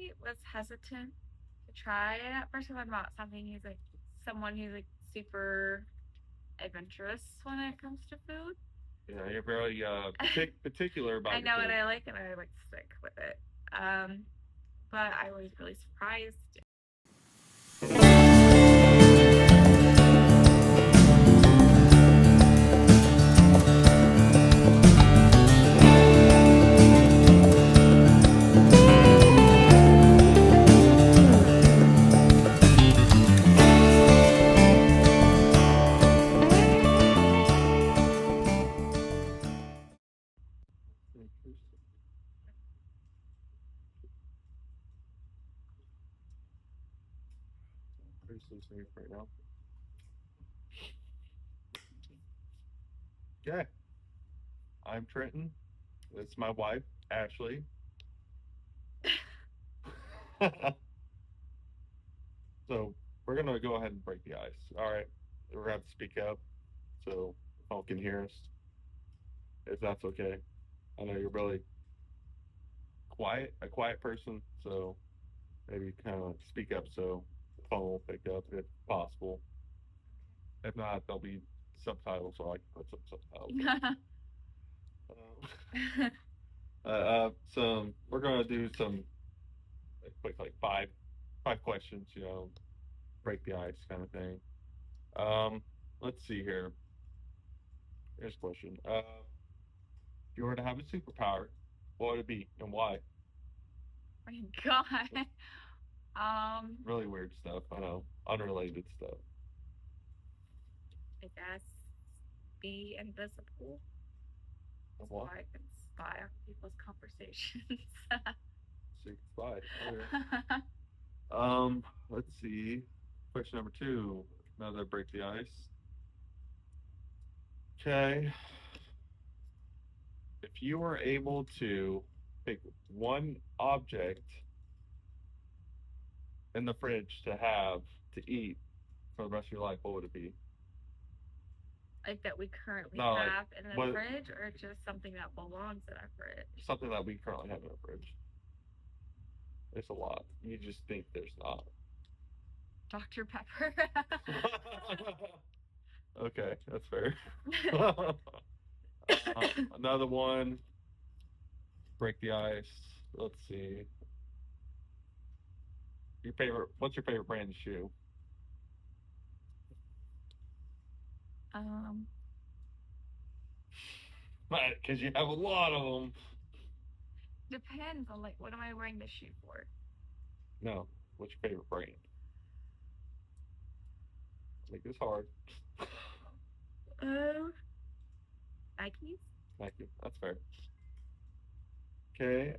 I was hesitant to try it at first because I'm not something who's like someone who's like super adventurous when it comes to food. Yeah, you're very particular I about your know what food. I like and I like to stick with it. Um, but I was really surprised. Who's listening right now? Okay, I'm Trenton. That's my wife, Ashley. So we're gonna go ahead and break the ice. All right, we're gonna have to speak up so all can hear us, if that's okay. I know you're really a quiet person, so maybe kind of speak up so the phone will pick up if possible. If not, there'll be subtitles, so I can put some subtitles Okay. so we're gonna do some quick, like five questions. Break the ice kind of thing. Um, let's see here. Here's a question. If you were to have a superpower, what would it be and why? My God. Um, Really weird stuff. I know, unrelated stuff. I guess be invisible so What? I can spy on people's conversations. Secret spy. Okay. Let's see. Question number two. Another break the ice. Okay. If you were able to pick one object in the fridge to have to eat for the rest of your life, what would it be? Like that we currently No, like have in the what fridge, or just something that belongs in our fridge? something that we currently have in the fridge. There's a lot. You just think there's not. Dr. Pepper. Okay, that's fair. Another one. Break the ice. Let's see. Your favorite? What's your favorite brand of shoe? um, Because you have a lot of them. depends on like what am I wearing this shoe for? No. What's your favorite brand? Make this hard. Um, Nikes. Thank you. That's fair. Okay.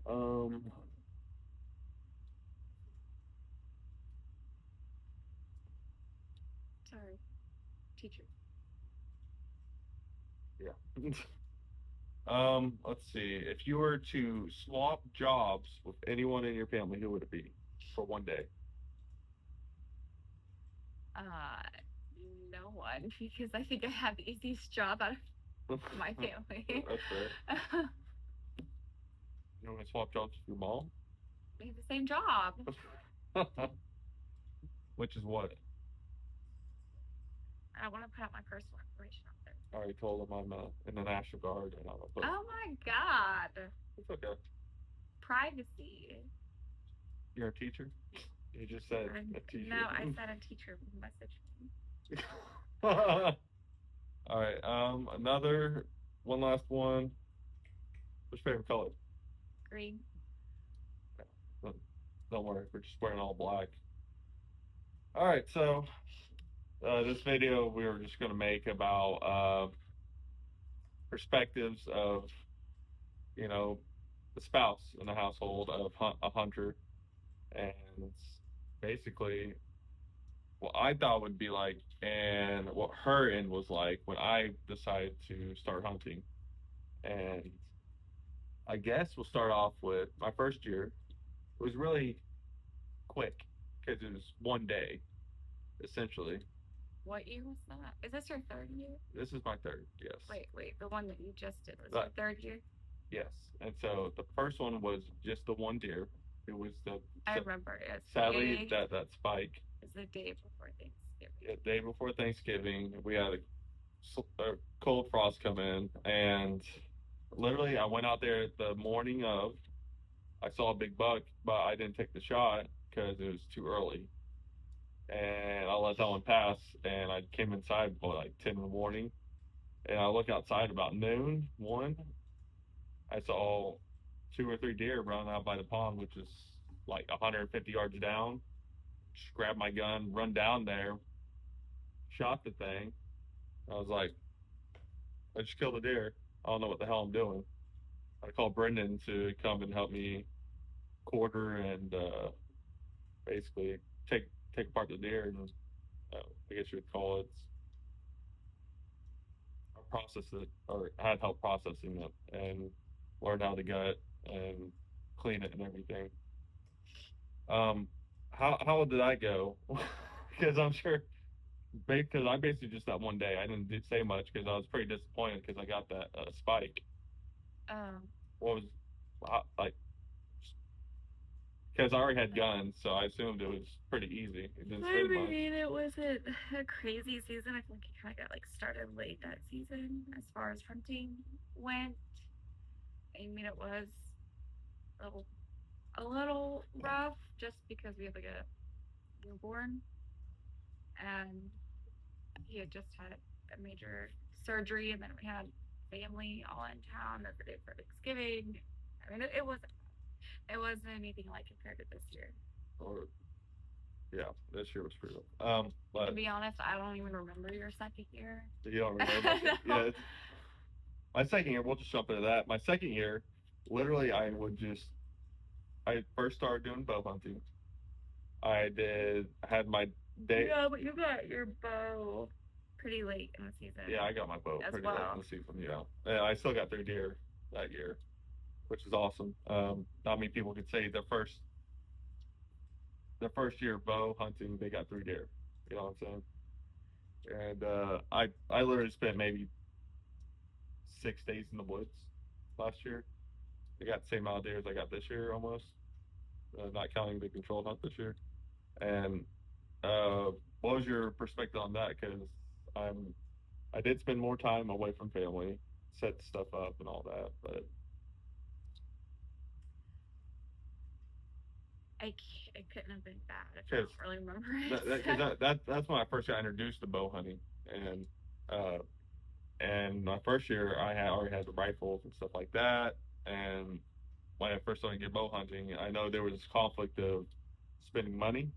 Sorry, teacher. Yeah. Let's see. If you were to swap jobs with anyone in your family, who would it be for one day? Uh, no one because I think I have the easiest job out of my family. That's fair. You want to swap jobs with your mom? We have the same job. Which is what? I don't want to put out my personal information out there. I already told them I'm in the National Guard and I'm a post. Oh my God. It's okay. Privacy. You're a teacher? You just said a teacher. No, I said a teacher message me. All right. Another one last one. What's your favorite color? Green. Don't don't worry, we're just wearing all black. All right, so this video we were just gonna make about perspectives of you know the spouse in the household of a hunter, and it's basically what I thought would be like, and what her end was like when I decided to start hunting. And I guess we'll start off with my first year. It was really quick because it was one day, essentially. What year was that? Is this your third year? This is my third, yes. Wait. The one that you just did was That, your third year? yes. And so the first one was just the one deer. It was the I remember it was sadly that spike. It was the day before Thanksgiving. Yeah, day before Thanksgiving, we had a cold frost come in, and literally, I went out there the morning of. I saw a big bug, but I didn't take the shot because it was too early, and I let that one pass. And I came inside by like 10 in the morning, and I look outside about noon, one. I saw two or three deer running out by the pond, which is like 150 yards down. Just grabbed my gun, run down there, shot the thing. I was like, I just killed a deer. I don't know what the hell I'm doing. I called Brendan to come and help me quarter and basically take take apart the deer, and I guess you would call it process it, or I had help processing it and learn how to gut and clean it and everything. How did I go? Because I'm sure because I basically just that one day I didn't say much because I was pretty disappointed because I got that spike. Um, What was like because I already had guns, so I assumed it was pretty easy. It didn't I spend much. mean, it wasn't a crazy season. I feel like it kind of got like started late that season as far as hunting went. I mean, it was a little, a little rough just because we have like a newborn and he had just had a major surgery, and then we had family all in town the day for Thanksgiving. I mean, it wasn't anything like compared to this year. Or yeah, this year was pretty rough. To But be honest, I don't even remember your second year. you don't remember my second, No. yeah, my second year. We'll just jump into that. My second year, literally, I first started doing bow hunting. I had my day. Yeah, but you got your bow pretty late in the season. Yeah, I got my bow as pretty well. late in the season. Yeah, and I still got 3 deer that year, which is awesome. Not many people could say their first year bow hunting they got 3 deer. You know what I'm saying? And I literally spent maybe 6 days in the woods last year. I got the same amount of deer as I got this year almost, not counting the controlled hunt this year. And what was your perspective on that? Because I'm I did spend more time away from family, set stuff up and all that, but It couldn't have been bad if I because don't really remember it. that's when I first got introduced to bow hunting, and uh, my first year I already had the rifles and stuff like that, and when I first started getting bow hunting, I know there was this conflict of spending money,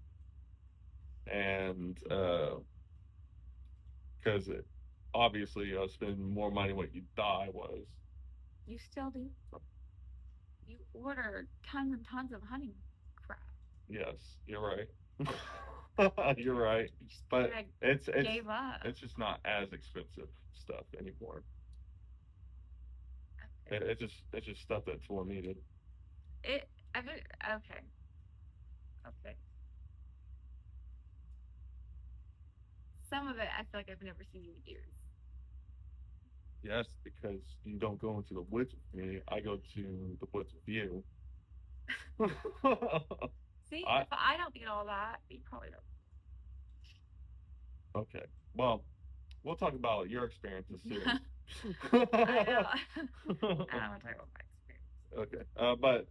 and because obviously I was spending more money than what you thought I was. You still do. You order tons and tons of hunting crap. Yes, you're right. You're right, You just but kind it's of it's gave up. it's just not as expensive stuff anymore. Okay. It's just stuff that's more needed. It. I mean, okay. Okay. Some of it, I feel like I've never seen you use. Yes, because you don't go into the woods with me. I go to the woods with you. See, I if I don't get all that, you probably don't. okay. Well, we'll talk about your experiences soon. I know. I don't want to talk about my experience. Okay. But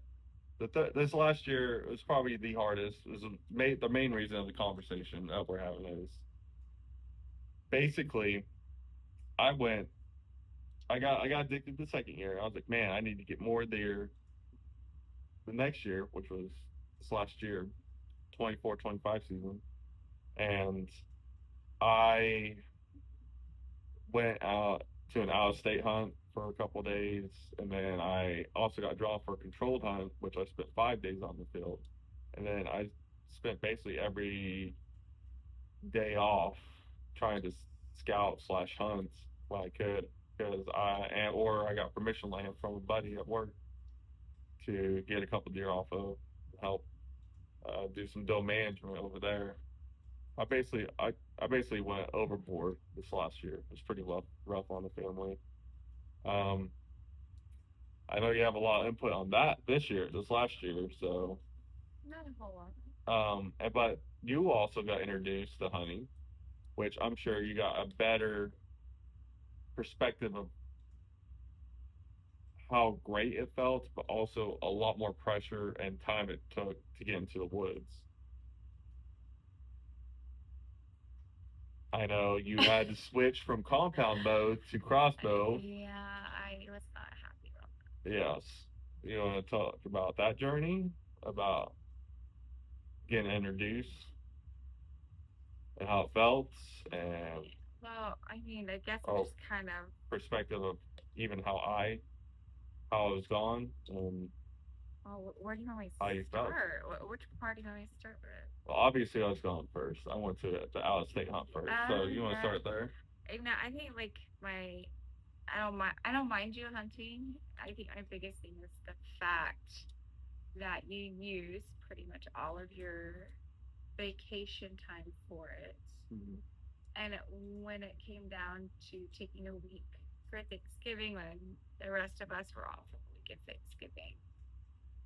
this last year was probably the hardest. Is the main reason of the conversation that we're having is basically I went. I got addicted the second year. I was like, man, I need to get more there the next year, which was this last year, 24-25 season, and I went out to an out of state hunt for a couple of days, and then I also got drawn for a controlled hunt, which I spent 5 days on the field, and then I spent basically every day off trying to scout slash hunt when I could because I got permission land from a buddy at work to get a couple deer off of, help do some doe management over there. I basically went overboard this last year. It was pretty rough on the family. Um, I know you have a lot of input on that this last year. So Not a whole lot. But you also got introduced to hunting, which I'm sure you got a better perspective of how great it felt, but also a lot more pressure and time it took to get into the woods. I know you had to switch from compound bow to crossbow. Yeah, I was not happy about Yes. You want to talk about that journey, about getting introduced and how it felt, and that. Well, I mean, I guess it our just kind of. perspective of even how I was gone and Well, where do you want me how to you felt. start? Which part do you want me to start with? Well, obviously I was gone first. I went to the out of state hunt first. So you want to Yeah. start there? No, I think like my I don't mind. I don't mind you hunting. I think my biggest thing is the fact that you use pretty much all of your vacation time for it. Mm-hmm. And when it came down to taking a week for Thanksgiving, when the rest of us were off for the week of Thanksgiving,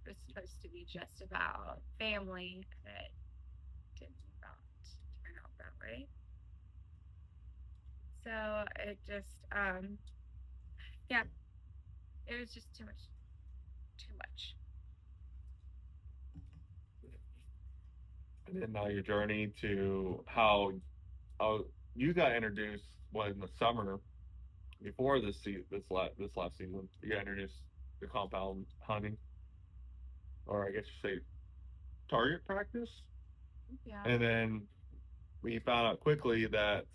it was supposed to be just about family, and it did not turn out that way. So it just, yeah, it was just too much, too much. And then now your journey to how you got introduced was in the summer before this last season. You got introduced to compound hunting, or I guess you say target practice. Yeah. And then we found out quickly that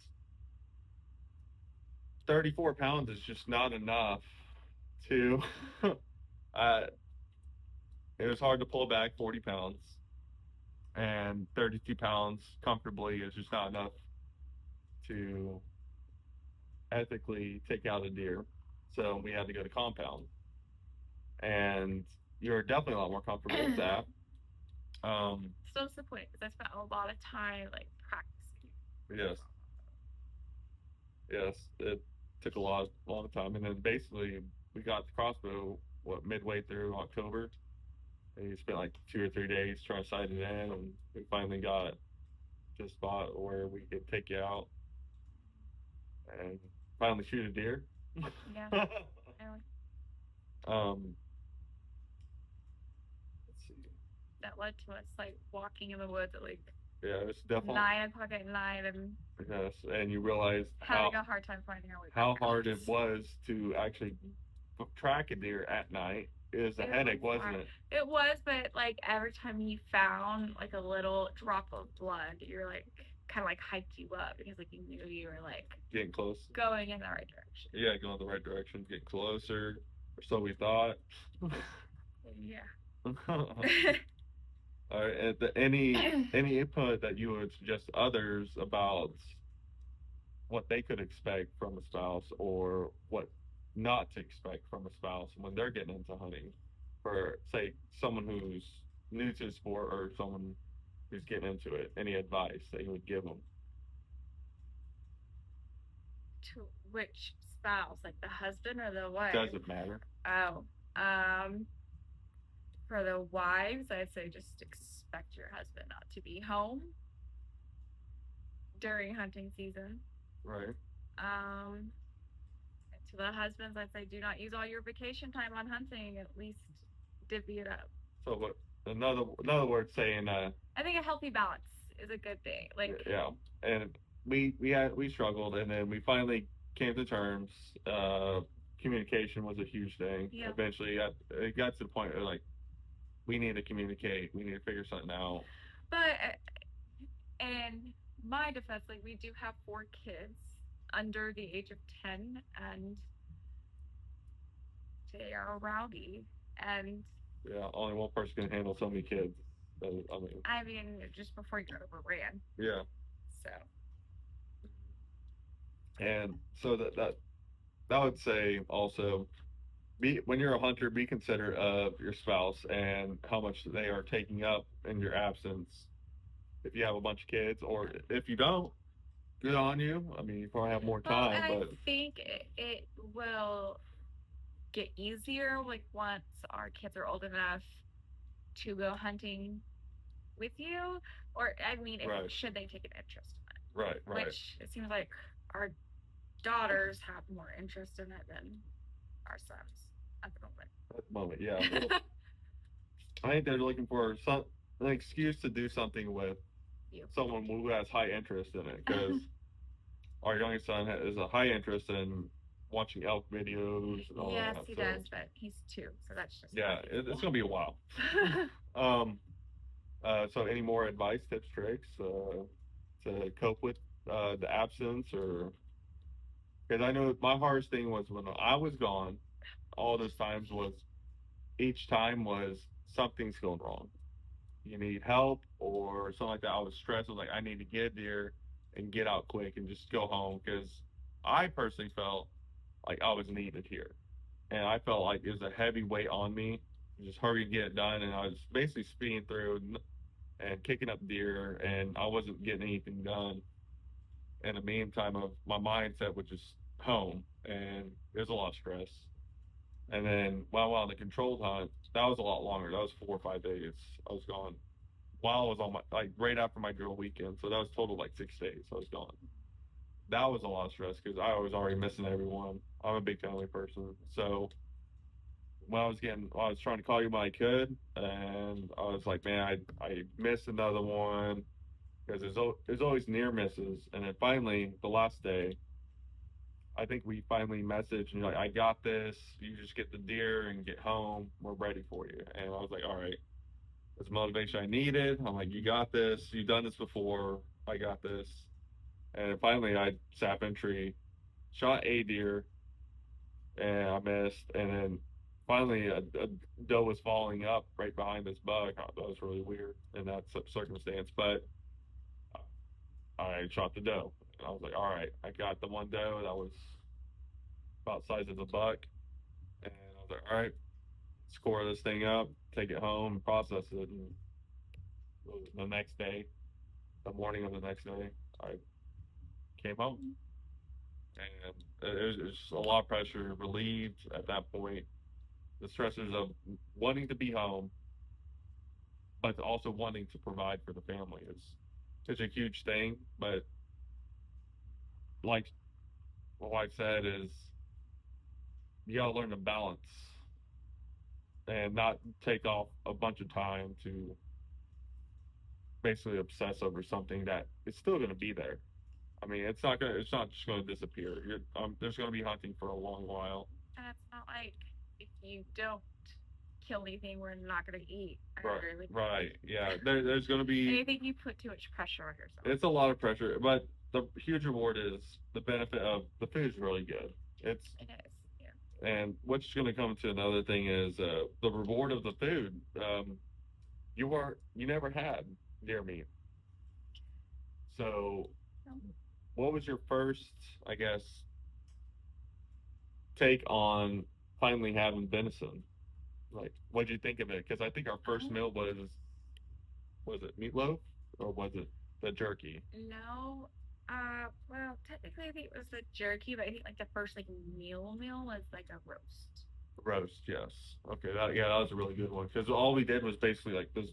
34 pounds is just not enough to. uh, it was hard to pull back 40 pounds, and 32 pounds comfortably is just not enough to ethically take out a deer. So we had to go to compound, and you're definitely a lot more comfortable with that. Um, So disappointed because I spent a lot of time like practicing. yes, yes, it took a lot of time, and then basically we got the crossbow midway through October, and you spent like 2 or 3 days trying to sight it in, and we finally got to a spot where we could take you out and finally shoot a deer. Yeah. Anyway, um, let's see. that led to us like walking in the woods at like Yeah, it's definitely 9 o'clock at night and yes, and you realize having a hard time finding our way back how hard it out. was to actually track a deer at night. It was a It was headache, wasn't hard. it? It was, but like every time you found like a little drop of blood, you're like kind of like hyped you up because like you knew you were like Getting close. going in the right direction. Yeah, going the right direction, getting closer, or so we thought. Yeah. All right, and any input that you would suggest to others about what they could expect from a spouse or what not to expect from a spouse when they're getting into hunting for say someone who's new to the sport or someone who's getting into it, any advice that you would give them? To which spouse, like the husband or the wife? Doesn't matter. Oh, for the wives, I'd say just expect your husband not to be home during hunting season. Right. Um, to the husbands, I'd say do not use all your vacation time on hunting. At least divvy it up. So what another word saying I think a healthy balance is a good thing. Like, yeah, and we struggled, and then we finally came to terms. Communication was a huge thing. Yeah. Eventually, it got to the point where like we need to communicate. We need to figure something out. but in my defense, like we do have 4 kids under the age of 10, and they are rowdy. And Yeah, only one person can handle so many kids. I mean, just before you overran. Yeah, So and so that would say also be when you're a hunter, be considerate of your spouse and how much they are taking up in your absence. If you have a bunch of kids, or if you don't, good on you. I mean, you probably have more well, time, and I but think it will get easier like once our kids are old enough to go hunting with you, or I mean, if Right. should they take an interest in Right. it? Right. Which it seems like our daughters have more interest in it than our sons at the At the moment, yeah. Well, moment. I think they're looking for an excuse to do something with You. someone who has high interest in it because our youngest son has a high interest in watching elk videos and all Yes, that. he does, So but he's two, so that's just yeah, not it's feasible. gonna be a while. Um, so any more advice, tips, tricks to cope with the absence, or because I know my hardest thing was when I was gone, all those times was each time was something's going wrong. You need help or something like that. I was stressed. I was like, I need to get there and get out quick and just go home because I personally felt like I was needed here. And I felt like it was a heavy weight on me. Just hurry and get it done. And I was basically speeding through and kicking up deer, and I wasn't getting anything done. In the meantime, of my mindset was just home, and there's a lot of stress. And then while on the controlled hunt, that was a lot longer. That was 4 or 5 days. I was gone while I was on my like right after my girl weekend. So that was total like 6 days. I was gone. That was a lot of stress because I was already missing everyone. I'm a big family person. So when I was trying to call you when I could, and I was like, man, I missed another one because there's always near misses. And then finally, the last day, I think we finally messaged and you're like, I got this. You just get the deer and get home. We're ready for you. And I was like, all right, that's the motivation I needed. I'm like, you got this. You've done this before. I got this. And finally, I sap entry, shot a deer, and I missed. And then finally, a doe was falling up right behind this buck. That was really weird in that circumstance. But I shot the doe. And I was like, all right, I got the one doe that was about the size of a buck. And I was like, all right, score this thing up, take it home, process it. And the next day, the morning of the next day, I came home. And it was just a lot of pressure, relieved at that point. The stressors of wanting to be home, but also wanting to provide for the family is a huge thing. But like my wife said, is you gotta learn to balance and not take off a bunch of time to basically obsess over something that is still gonna be there. I mean, it's not just gonna disappear. There's gonna be hunting for a long while. And it's not like if you don't kill anything, we're not going to eat. Right, Or like, right, yeah. There's gonna be I think you put too much pressure on yourself. it's a lot of pressure, but the huge reward is the benefit of the food is really good. It's It is. Yeah. and what's going to come to another thing is the reward of the food. You never had deer meat, so No. what was your first, I guess, take on finally having venison? Like, what did you think of it? Because I think our first meal was it meatloaf or was it the jerky? No. Well, technically, I think it was the jerky, but I think like the first like meal was like a roast. Roast, yes. Okay, that was a really good one because all we did was basically like this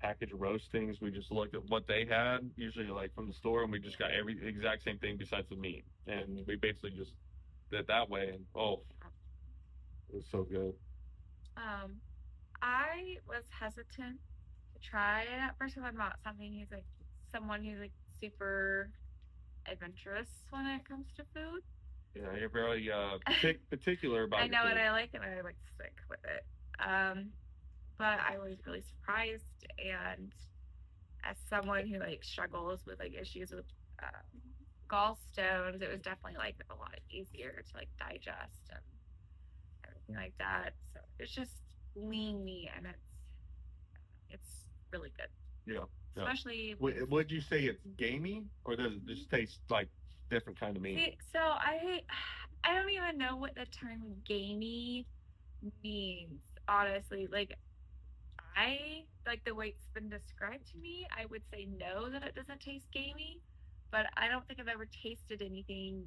package of roast things. We just looked at what they had, usually like from the store, and we just got every exact same thing besides the meat, and we basically just did it that way. And oh, it was so good. Um, I was hesitant to try it at first because I'm not someone who's like super adventurous when it comes to food. Yeah, you're very particular I about your know what food. I like and I like to stick with it. Um, but I was really surprised, and as someone who like struggles with like issues with gallstones, it was definitely like a lot easier to like digest and everything like that. So it's just lean meat, and it's really good, Yeah, yeah. especially with. Would you say it's gamey, or does it just taste like different kind of meat? See, so I don't even know what the term gamey means, honestly. Like I like the way it's been described to me, I would say no that it doesn't taste gamey, but I don't think I've ever tasted anything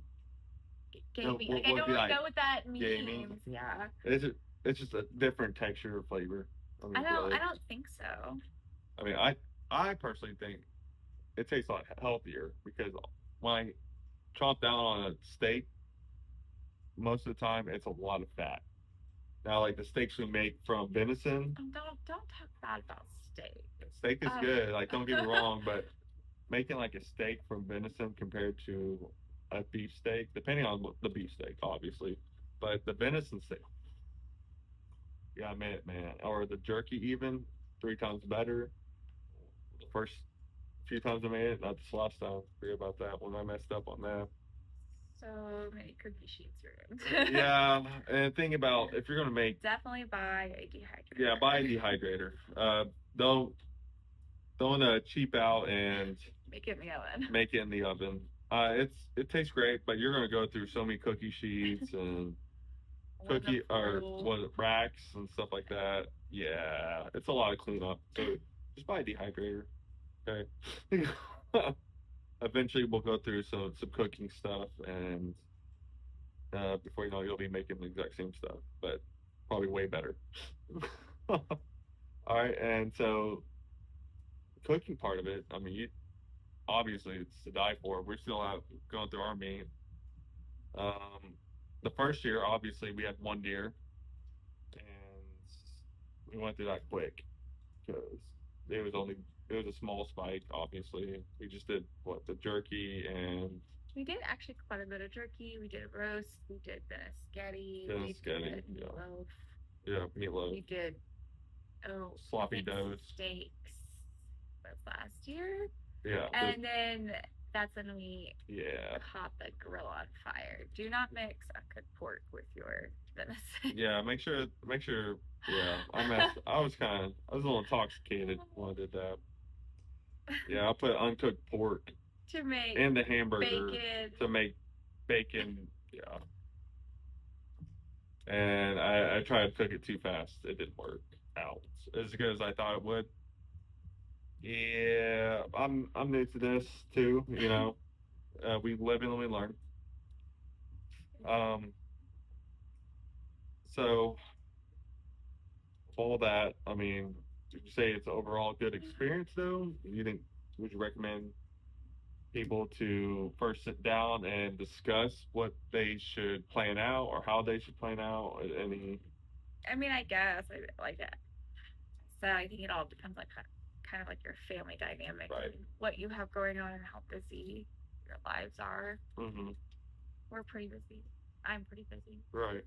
No, gamey. Like I would don't be really like know what that gamey? means. Yeah. It's just a different texture or flavor. I mean, really. I don't think so. I mean, I personally think it tastes a lot healthier because when I chomp down on a steak, most of the time it's a lot of fat. Now, like the steaks we make from venison, Don't talk bad about steak. steak is Uh, good. Like, don't get me wrong, but making like a steak from venison compared to a beef steak, depending on the beef steak, obviously, but the venison steak, yeah, I admit, man, or the jerky even 3 times better. The first few times I made it, not this last time. Forget about that when I messed up on that. so many cookie sheets ruined. Yeah, and think about if you're gonna make, Definitely buy a yeah, dehydrator. buy a dehydrator. Don't cheap out and Make it in the oven. make it in the oven. It tastes great, but you're gonna go through so many cookie sheets and cookie or Wonderful. what racks and stuff like that. Yeah, it's a lot of cleanup. So just buy a dehydrator. Okay. Eventually, we'll go through some cooking stuff, and before you know, it, you'll be making the exact same stuff, but probably way better. All right, and so cooking part of it. I mean, obviously it's to die for. We're still out going through our meat. Um, the first year, obviously, we had one deer, and we went through that quick because it was only it was a small spike. Obviously, we just did what the jerky and We did actually quite a bit of jerky. We did a roast. We did benesketti. then We getting did meatloaf. yeah meatloaf, We did I sloppy think doughs. steaks was last year. Yeah, And then that's when we yeah, caught the grill on fire. Do not mix a cooked pork with your venison. yeah. Make sure. Yeah, I was a little intoxicated when I did that. Yeah, I put uncooked pork To make in the hamburger bacon. to make bacon. Yeah, and I tried to cook it too fast. It didn't work out as good as I thought it would. Yeah, I'm new to this too. We live and we learn. Um, so all that, I mean, would you say it's overall a good experience though? You think would you recommend people to first sit down and discuss what they should plan out or how they should plan out? Any I mean, I guess I like it. So I think it all depends on kind of like your family dynamic right? and what you have going on and how busy your lives are. Mm-hmm. We're pretty busy. I'm pretty busy. Right.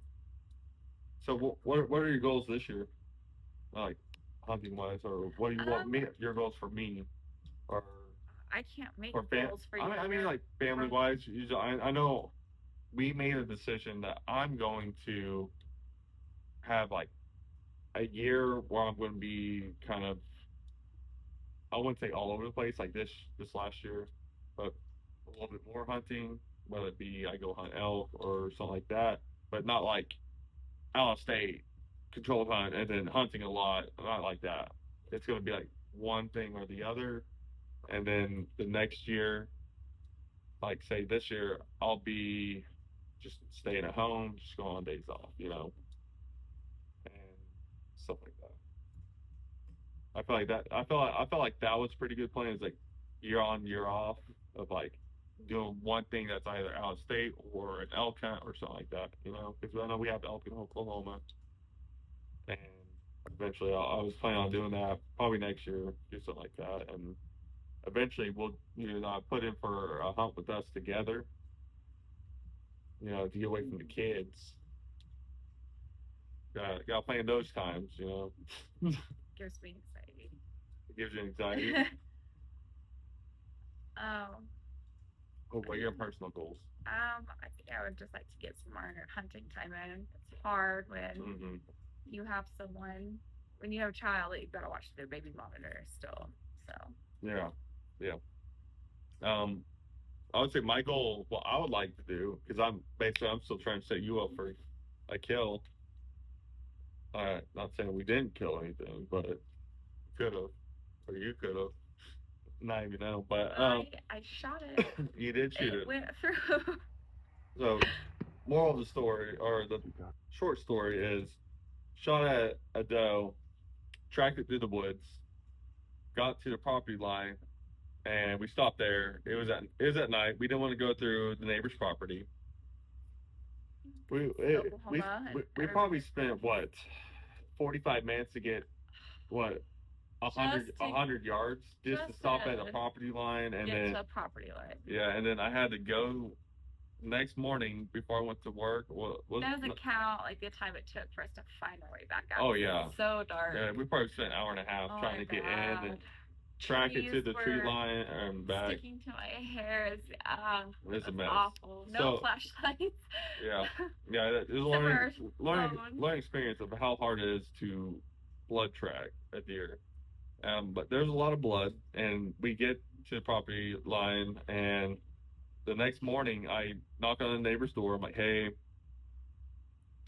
So what are your goals this year? Like hunting wise, or what do you want Um, me? Your goals for me, or I can't make or goals for you. I mean like family wise. I know we made a decision that I'm going to have like a year where I'm going to be kind of I wouldn't say all over the place like this last year, but a little bit more hunting, whether it be I go hunt elk or something like that, but not like out of state controlled hunt and then hunting a lot, not like that. It's going to be like one thing or the other, and then the next year, like say this year, I'll be just staying at home, just going on days off, and stuff like that. I feel like that. I felt like that was a pretty good plan. It's like year on, year off of like doing one thing that's either out of state or an elk hunt or something like that. Because I know we have elk in Oklahoma, and eventually I was planning on doing that probably next year, do something like that, and eventually we'll put in for a hunt with us together. To get away from the kids. Got to plan those times. Gives me anxiety. It gives you anxiety. um, Oh, what are your personal goals? I think I would just like to get some more hunting time in. It's hard when Mm-hmm. you have someone, when you have a child that you've got to watch their baby monitor still. So. Yeah, yeah. Um, I would say my goal, what I would like to do, because I'm still trying to set you up for a kill. Not saying we didn't kill anything, but could have, or you could have. Not even know, but I shot it. you did shoot It it. went through. So, moral of the story, or the short story is, shot at a doe, tracked it through the woods, got to the property line and we stopped there. It was at night. We didn't want to go through the neighbor's property. We It's it, Oklahoma, and we probably everybody's spent what 45 minutes to get what a hundred just a to hundred yards just to just stop at the to property line, and get to then the property line. yeah, and then I had to go next morning before I went to work. That doesn't count like the time it took for us to find our way back out. Oh yeah, It's so dark. yeah. We probably spent an hour and a half Oh trying my to get in and god. track it to Trees the tree were line and back. sticking to my hair. It's a It's mess. awful. No So flashlights. yeah, yeah. It was a learning experience of how hard it is to blood track a deer. But there's a lot of blood, and we get to the property line, and the next morning I knock on the neighbor's door. I'm like, hey,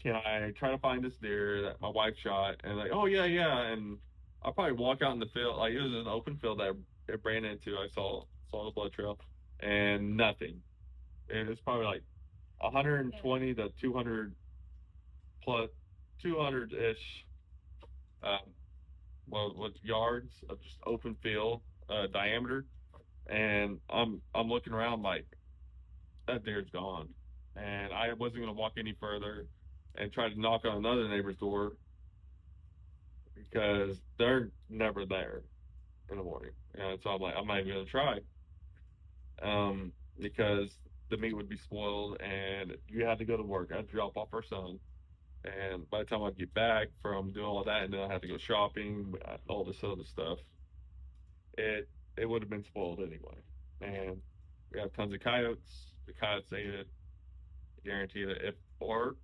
can I try to find this deer that my wife shot? And like, oh yeah, yeah. And I'll probably walk out in the field, like it was an open field that it ran into. I saw the blood trail, and nothing. It was probably like 120 to 200 plus 200 ish, um, well, with yards of just open field diameter. And I'm looking around like that deer's gone, and I wasn't gonna walk any further and try to knock on another neighbor's door because they're never there in the morning. And so I'm like, I'm not even gonna try, because the meat would be spoiled, and you had to go to work. I had to drop off our son, and by the time I get back from doing all that, and then I had to go shopping, all this other stuff, it it would have been spoiled anyway. And we have tons of coyotes. The coyotes ate it. I guarantee that if or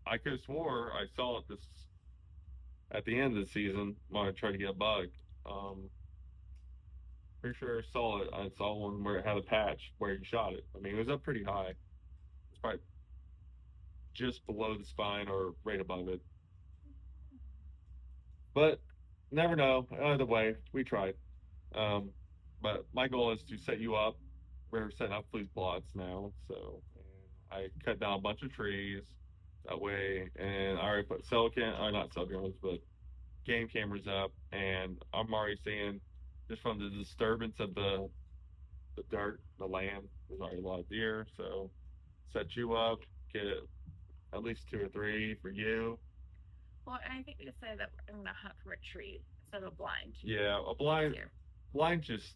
I could have swore I saw it this at the end of the season when I tried to get a bug. Um, Pretty sure I saw it. I saw one where it had a patch where you shot it. I mean, it was up pretty high. It's probably just below the spine or right above it. But never know. Either way, we tried. Um, but my goal is to set you up. We're setting up food plots now, so and I cut down a bunch of trees that way, and I already put cell cam, or not cell cameras, but game cameras up, and I'm already seeing just from the disturbance of the dirt, the land, there's already a lot of deer. So set you up, get at least two or three for you. Well, and I think we decided that I'm gonna hunt from a tree instead of a blind. Yeah, a blind just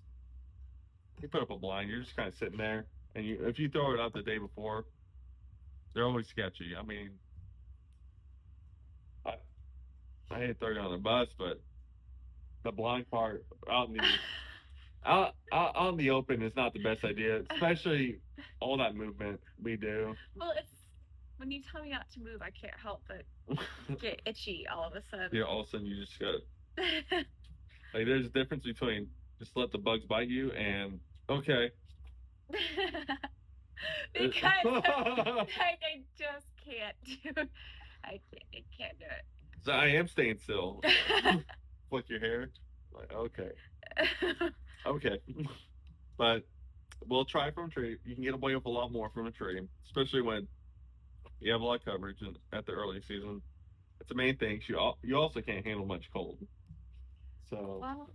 you put up a blind, you're just kind of sitting there, and if you throw it out the day before, they're always sketchy. I mean, I I hate throwing on the bus, but the blind part out in the out in the open is not the best idea, especially all that movement we do. Well, it's when you tell me not to move, I can't help but get itchy all of a sudden. Yeah, all of a sudden you just got like there's a difference between just let the bugs bite you and okay. Because I just can't do. I can't do So I am staying still. Flick your hair. Like okay, it. okay, but we'll try from a tree. You can get away with a lot more from a tree, especially when you have a lot of coverage at the early season. It's the main thing. You also can't handle much cold. So Well,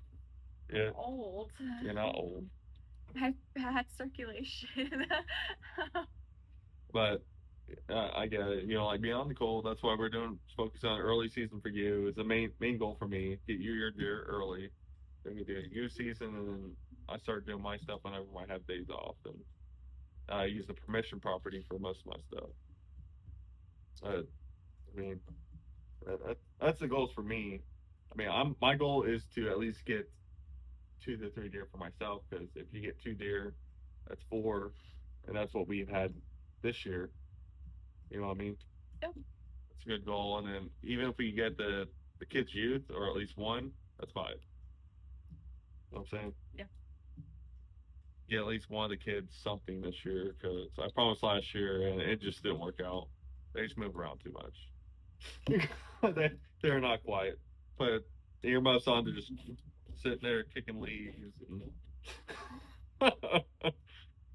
yeah, I'm old. you're not old, I have bad circulation. but I get it. You know, like being on the cold. That's why we're doing focus on early season for you. Is the main goal for me. Get you your deer early. Then we do a goose season, and then I start doing my stuff whenever I have days off. And I use the permission property for most of my stuff. I mean, that's the goals for me. I mean, my goal is to at least get 2 to 3 deer for myself because if you get 2 deer, that's 4, and that's what we've had this year. You know what I mean? Yep. That's a good goal. And then even if we get the kids' youth or at least one, that's 5. You know what I'm saying? Yeah. Get at least one of the kids something this year because I promised last year and it just didn't work out. They just move around too much. They're not quiet. Put earmuffs on, they're just sitting there kicking leaves. And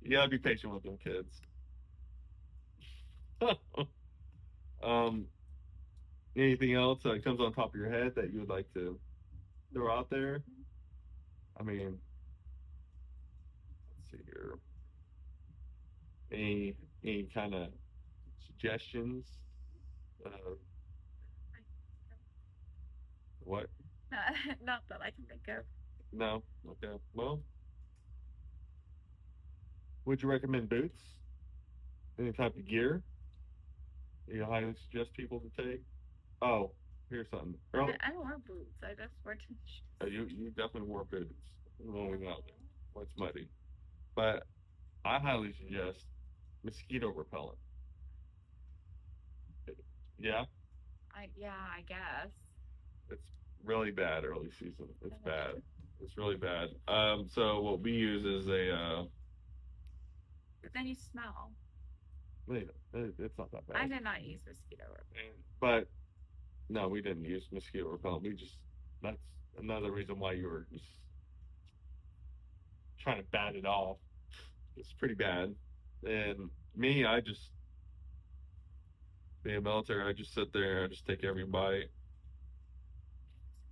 you gotta be patient with them kids. um, Anything else that comes on top of your head that you would like to throw out there? I mean, let's see here. Any kind of suggestions? Uh, what? Not, not that I can think of. No. Okay. Well, would you recommend boots? Any type of gear you highly suggest people to take? Oh, here's something. Earl, I don't wear boots. I just wear tennis shoes. you definitely wore boots when we went out there. When it's muddy, but I highly suggest mosquito repellent. Yeah, Yeah, I guess. it's really bad early season. It's Tennis bad. shoes. It's really bad. So what we use is a But then you smell. wait, it's not that I bad. did not use mosquito repellent. But no, we didn't use mosquito repellent. We just that's another reason why you were just trying to bat it off. It's pretty bad. And me, I just being military, I just sit there, I just take every bite.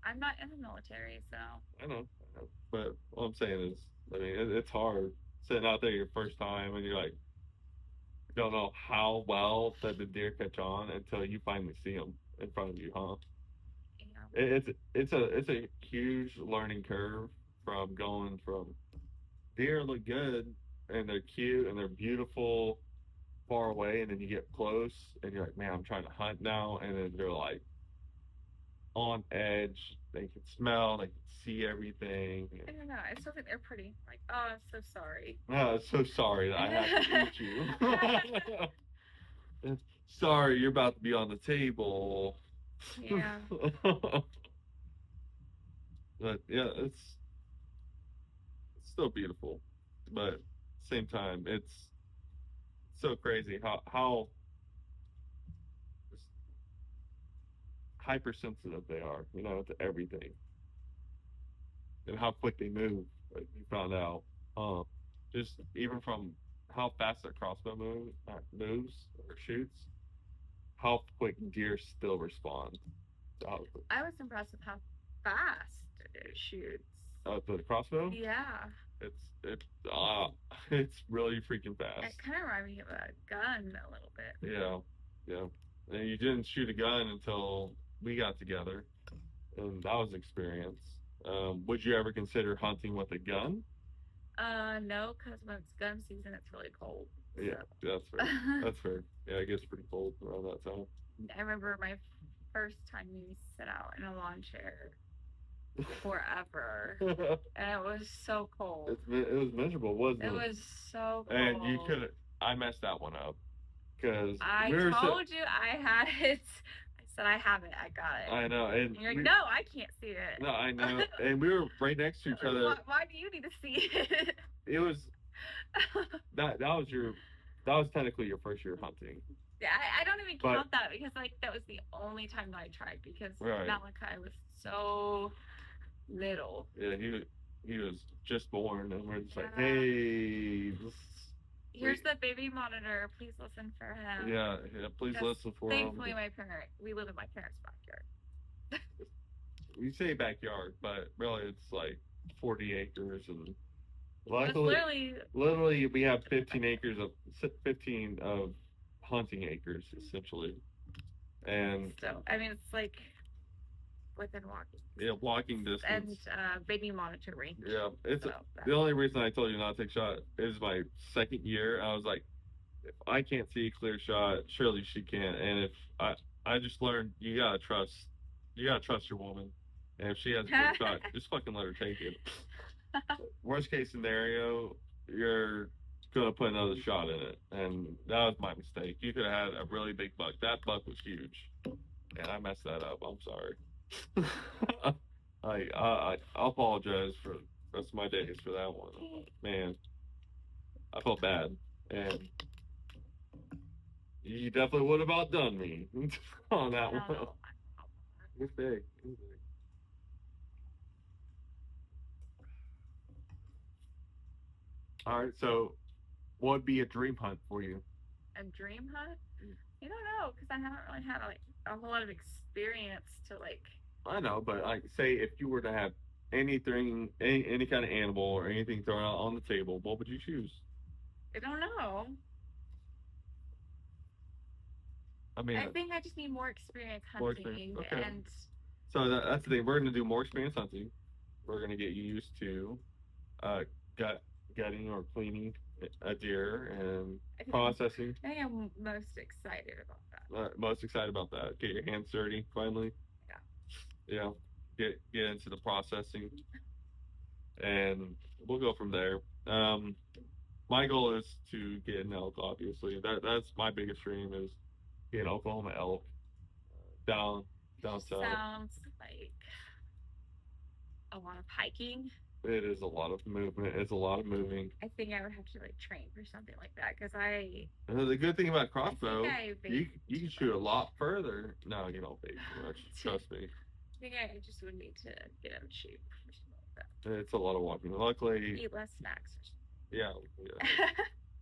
I'm not in the military, so I know. But all I'm saying is, I mean, it's hard sitting out there your first time and you're like, you don't know how well that the deer catch on until you finally see them in front of you, huh? yeah. It's a huge learning curve from going from deer look good and they're cute and they're beautiful far away, and then you get close and you're like, man, I'm trying to hunt now, and then they're like on edge. They can smell, they can see everything. I don't know. I still think they're pretty. Like, oh, I'm so sorry. Oh, I'm so sorry that I have to eat you. Sorry, you're about to be on the table. Yeah. But yeah, it's still beautiful, but at the same time, it's so crazy how hypersensitive they are, to everything, and how quick they move. Like you found out, uh, just even from how fast that crossbow moves or shoots, how quick deer still respond. Uh, I was impressed with how fast it shoots. the crossbow, Yeah. it's it uh it's really freaking It fast. kind of reminded me of a gun a little bit. Yeah, yeah. And you didn't shoot a gun until we got together, and that was experience. Would you ever consider hunting with a gun? No, because when it's gun season, it's really cold. Yeah, So. that's fair. That's fair. Yeah, it gets pretty cold around that time. I remember my first time we sat out in a lawn chair forever, and it was so cold. It was miserable, wasn't It it? was so cold. And you could. I messed that one up because I we were. told you I had it. I said I have it. I got it. I know, And you're like, no, I can't see it. No, I know, and we were right next to each other. Why do you need to see it? It was that was technically your first year hunting. Yeah, I don't even count that because that was the only time that I tried because Malachi was so little. Yeah, he was just born, and we're just like, hey, here's the baby monitor. Please listen for him. Yeah, please listen for him. Thankfully, we live in my parents' backyard. You say backyard, but really it's like 40 acres, and luckily, literally we have 15 of hunting acres essentially, and so I mean it's like within walking. Yeah, walking distance and baby monitor range. Yeah, it's the only reason I told you not to take a shot is my second year. I was like, if I can't see a clear shot, surely she can. And if I just learned you gotta trust your woman, and if she has a clear shot, just fucking let her take it. Worst case scenario, you're gonna put another shot in it, and that was my mistake. You could have had a really big buck. That buck was huge, and I messed that up. I'm sorry. I apologize for the rest of my days for that one. Man, I felt bad, and you definitely would have outdone me on that one. It was big. All right, so what would be a dream hunt for you? A dream hunt? I don't know because I haven't really had a whole lot of experience to like. I know, but say if you were to have anything, any kind of animal or anything thrown out on the table, what would you choose? I don't know. I mean, I think I just need more experience more experience. hunting Okay. and So that's the thing. We're going to do more experience hunting. We're going to get you used to uh, gut gutting or cleaning a deer and processing. I think I'm most excited about that. Most excited about that. Get your hands dirty finally. Yeah. Get into the processing, and we'll go from there. My goal is to get an elk. Obviously, that's my biggest dream is get an Oklahoma elk down down south. Sounds like a lot of hiking. It is a lot of movement. It's a lot of moving. I think I would have to like train for something like that because I. And the good thing about crossbow, I you can shoot a lot further. No, you don't bait too much. Trust me. I think I just would need to get out of shape or something like that. It's a lot of walking. Luckily, Eat less snacks or something. Yeah.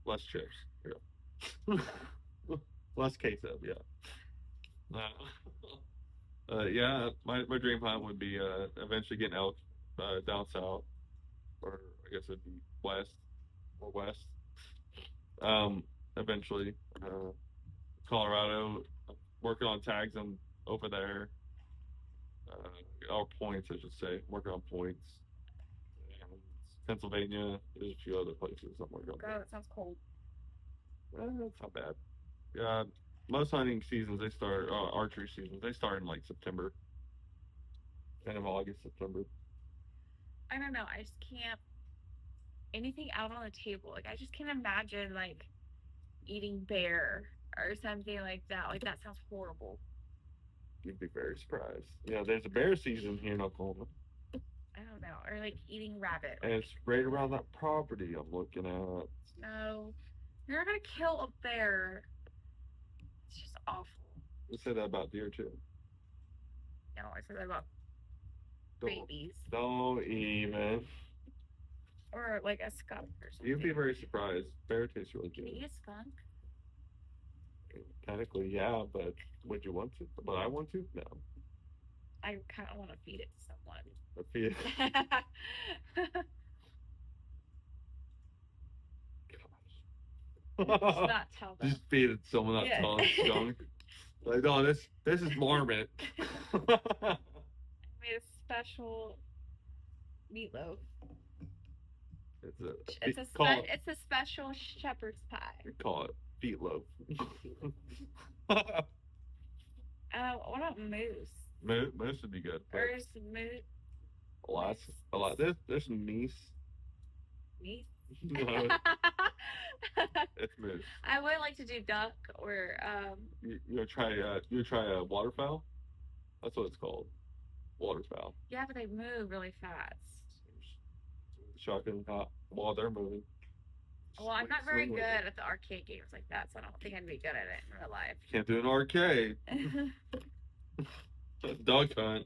Less chips. Yeah. Less queso. Yeah. Yeah. My dream hunt would be eventually getting elk down south, or I guess it'd be west or west. Um, Eventually, Colorado, working on tags on over there, or points, I should say, working on points. And Pennsylvania, there's a few other places I'm working on. Oh, it sounds cold. That's not bad. Yeah, most hunting seasons they start archery seasons they start in like September, end of August, September. I don't know. I just can't anything out on the table. Like I just can't imagine like eating bear or something like that. Like that sounds horrible. You'd be very surprised. Yeah, there's a bear season here in Oklahoma. I don't know. Or like eating rabbit. And it's right around that property I'm looking at. No. You're not gonna kill a bear. It's just awful. We say that about deer too. No, I said that about babies. Don't even. Or like a skunk or something. You'd be very surprised. Bear tastes really good. Can you eat a skunk? Technically, yeah, but would you want to? Would I want to? No. I kind of want to feed it to someone. Feed it. Just not tell them. Just feed it to someone, not tell them skunk. Like, no, this is marmot. I made a special meatloaf. It's a special shepherd's pie. We call it feetloaf. What about moose? Moose would be good. Or is moose? A lot. There's some meese. Meese? No, it's moose. I would like to do duck or You try a waterfowl. That's what it's called. Waterfowl. Yeah, but they move really fast. Shotgun while they're moving. Well, I'm not very good at the arcade games like that, so I don't think I'd be good at it in real life. Can't do an arcade. Duck hunt.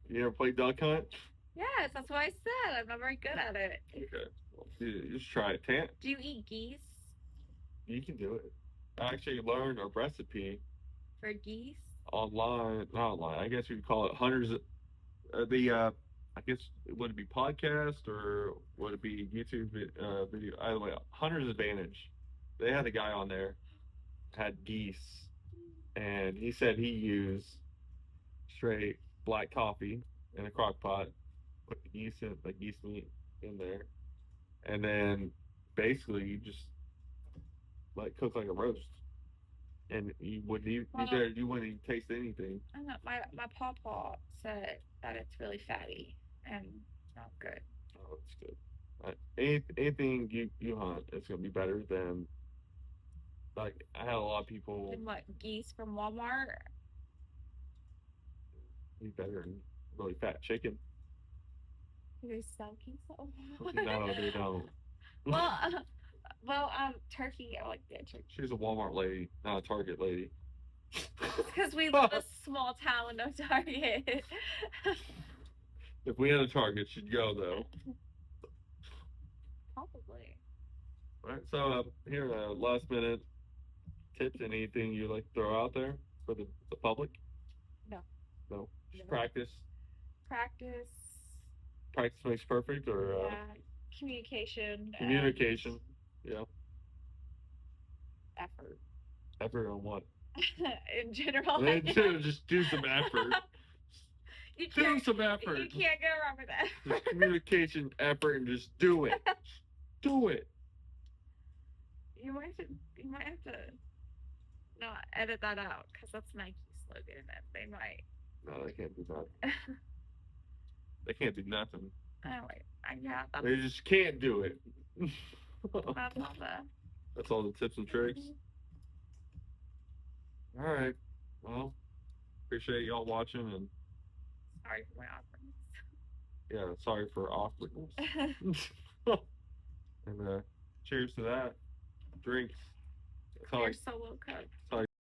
You ever play duck hunt? Yes, that's what I said. I'm not very good at it. Okay. Well, you just try it. Do you eat geese? You can do it. I actually learned a recipe. For geese? Online. Not online. I guess you'd call it Hunters. I guess, would it be podcast or would it be YouTube video? Either way, Hunter's Advantage. They had a guy on there, had geese, and he said he used straight black coffee in a crock pot, put the geese meat in there, and then basically you just like cook like a roast. And you wouldn't even you wouldn't even taste anything. I know, my pawpaw said that it's really fatty and not good. Oh, it's good. Anything you hunt, it's gonna be better than. Like I had a lot of people. And what, geese from Walmart? Be better than really fat chicken. Do they sell geese at Walmart? No, they don't. Well, turkey. I like the turkey. She's a Walmart lady, not a Target lady. Because we live in a small town with no Target. If we had a Target, she'd go though. Probably. All right. So here, last minute tips. Anything you like to throw out there for the public? No. No. Just practice. Practice. practice makes perfect, or Yeah, communication, communication. Yeah, effort effort on what? in general. I Then guess. just do some effort. You Do can't. some You effort. can't go wrong with that. Just communication, effort, and just do it. Do it. You might have to not edit that out because that's Nike's slogan, and they might. No, they can't do that. They can't do nothing. Anyway, yeah, They just can't do it. that's all the. That's all the tips and tricks. All right. Well, appreciate y'all watching, and Sorry for my awkwardness. yeah, sorry for awkwardness. And cheers to that. Drinks. That's how Your I, solo cup. that's how I